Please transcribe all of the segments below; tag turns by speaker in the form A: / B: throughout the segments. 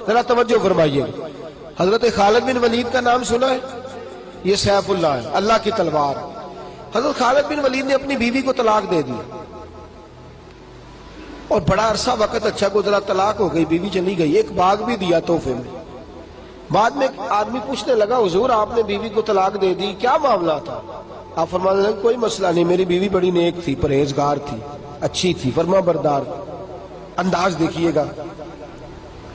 A: ذرا توجہ فرمائیے. حضرت خالد بن ولید کا نام سنا ہے؟ یہ سیف اللہ ہے، اللہ کی تلوار. حضرت خالد بن ولید نے اپنی بیوی کو طلاق دے دی اور بڑا عرصہ وقت اچھا گزرا، طلاق ہو گئی، بیوی چلی گئی. ایک باغ بھی دیا تحفے میں. بعد میں آدمی پوچھنے لگا حضور آپ نے بیوی کو طلاق دے دی، کیا معاملہ تھا؟ آپ فرمانے لگے کوئی مسئلہ نہیں، میری بیوی بڑی نیک تھی، پرہیزگار تھی، اچھی تھی، فرما بردار. انداز دیکھیے گا.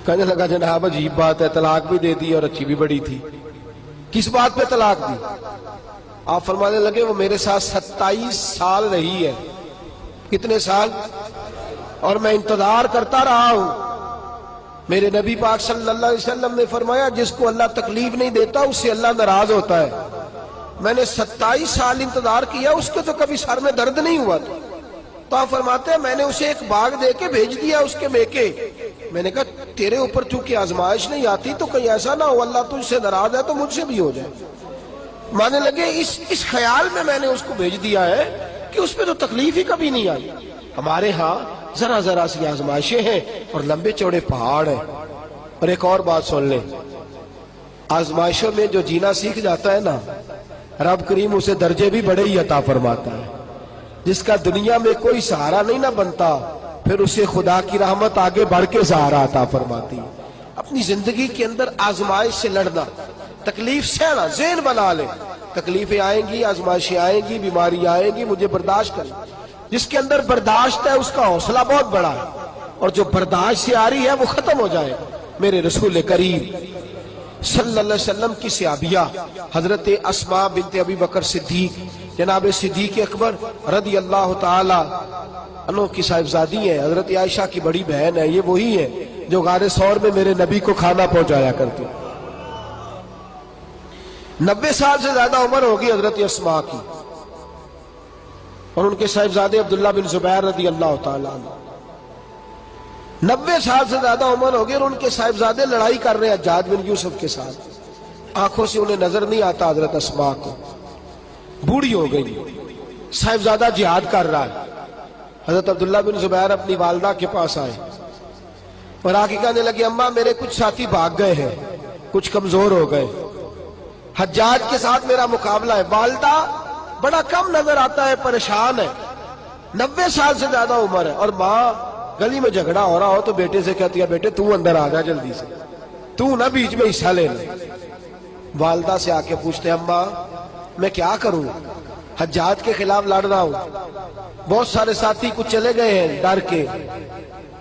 A: کہنے لگا جناب عجیب بات ہے، طلاق بھی دے دی اور اچھی بھی بڑی تھی، کس بات پہ طلاق دی؟ آپ فرمانے لگے وہ میرے ساتھ 27 سال رہی ہے. کتنے سال؟ اور میں انتظار کرتا رہا ہوں. میرے نبی پاک صلی اللہ علیہ وسلم نے فرمایا جس کو اللہ تکلیف نہیں دیتا اس سے اللہ ناراض ہوتا ہے. میں نے 27 سال انتظار کیا، اس کے تو کبھی سر میں درد نہیں ہوا تھا. تو آپ فرماتے ہیں میں نے اسے ایک باغ دے کے بھیج دیا اس کے میکے. میں نے کہا تیرے اوپر چونکہ آزمائش نہیں آتی تو کہیں ایسا نہ ہو اللہ تجھ سے ناراض ہے تو مجھ سے بھی ہو جائے. مانے لگے اس خیال میں نے اس کو بھیج دیا ہے کہ اس پہ تو تکلیف ہی کبھی نہیں آئی. ہمارے ہاں ذرا ذرا سی آزمائشیں ہیں اور لمبے چوڑے پہاڑ ہیں. اور ایک اور بات سن لیں، آزمائشوں میں جو جینا سیکھ جاتا ہے نا، رب کریم اسے درجے بھی بڑے ہی عطا فرماتا ہے. جس کا دنیا میں کوئی سہارا نہیں نہ بنتا پھر اسے خدا کی رحمت آگے بڑھ کے سہارا عطا فرماتی. اپنی زندگی کے اندر آزمائش سے لڑنا، تکلیف سہنا، ذہن بنا لے تکلیفیں آئیں گی، آزمائشیں آئیں گی، بیماری آئیں گی، مجھے برداشت کرنا. جس کے اندر برداشت ہے اس کا حوصلہ بہت بڑا ہے، اور جو برداشت سے آ رہی ہے وہ ختم ہو جائے. میرے رسول کریم صلی اللہ علیہ وسلم کی صحابیہ حضرت اسماء بنت ابی بکر صدیق، جناب صدیق اکبر رضی اللہ تعالی عنہ کی صاحبزادی ہیں، حضرت عائشہ کی بڑی بہن ہے. یہ وہی ہے جو غار ثور میں میرے نبی کو کھانا پہنچایا کرتی. 90 سال سے زیادہ عمر ہوگی حضرت اسماء کی، اور ان کے صاحبزادے عبداللہ بن زبیر رضی اللہ تعالیٰ عنہ. 90 سال سے زیادہ عمر ہوگی اور ان کے صاحبزادے لڑائی کر رہے ہیں حجاج بن یوسف کے ساتھ. آنکھوں سے انہیں نظر نہیں آتا حضرت اسماء کو، بوڑھی ہو گئی. صاحبزادہ جہاد کر رہا ہے. حضرت عبداللہ بن زبیر اپنی والدہ کے پاس آئے اور آ کے کہنے لگے اماں میرے کچھ ساتھی بھاگ گئے ہیں، کچھ کمزور ہو گئے، حجاج کے ساتھ میرا مقابلہ ہے. والدہ بڑا کم نظر آتا ہے، پریشان ہے، 90 سال سے زیادہ عمر ہے. اور ماں گلی میں جھگڑا ہو رہا ہو تو بیٹے سے کہتی ہے بیٹے تو اندر آ جا جلدی سے، تو نہ بیچ میں حصہ لے لے. والدہ سے آ کے پوچھتے ہیں اماں میں کیا کروں، حجاج کے خلاف لڑ رہا ہوں، بہت سارے ساتھی کچھ چلے گئے ہیں ڈر کے،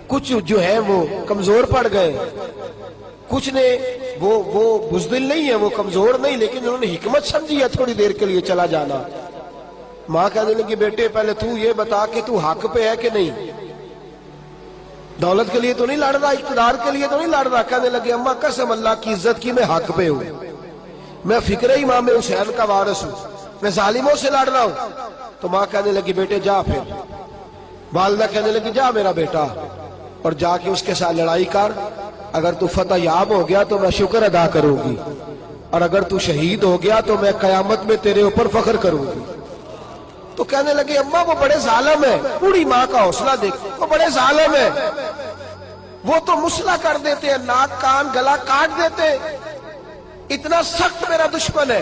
A: کچھ جو ہے وہ کمزور پڑ گئے، کچھ نے وہ بزدل نہیں ہے، وہ کمزور نہیں، لیکن انہوں نے حکمت سمجھی ہے تھوڑی دیر کے لیے چلا جانا. ماں کہنے لگی بیٹے پہلے تو یہ بتا کہ تو حق پہ ہے کہ نہیں، دولت کے لیے تو نہیں لڑ رہا، اقتدار کے لیے تو نہیں لڑ رہا. کہنے لگے اماں قسم اللہ کی عزت کی میں حق پہ ہوں، میں فکر امام حسین کا وارث ہوں، میں ظالموں سے لڑ رہا ہوں. تو ماں کہنے لگی بیٹے جا. پھر والدہ کہنے لگی جا میرا بیٹا اور جا کے اس کے ساتھ لڑائی کر، اگر تو فتح یاب ہو گیا تو میں شکر ادا کروں گی، اور اگر تو شہید ہو گیا تو میں قیامت میں تیرے اوپر فخر کروں گی. تو کہنے لگے اماں وہ بڑے ظالم ہیں، بوڑھی ماں کا حوصلہ دیکھ، وہ بڑے ظالم ہیں، وہ تو مسلح کر دیتے ہیں، ناک کان گلا کاٹ دیتے، اتنا سخت میرا دشمن ہے.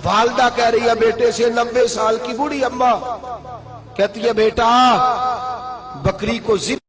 A: والدہ کہہ رہی ہے بیٹے سے، 90 سال کی بوڑھی اماں کہتی ہے بیٹا بکری کو ذبح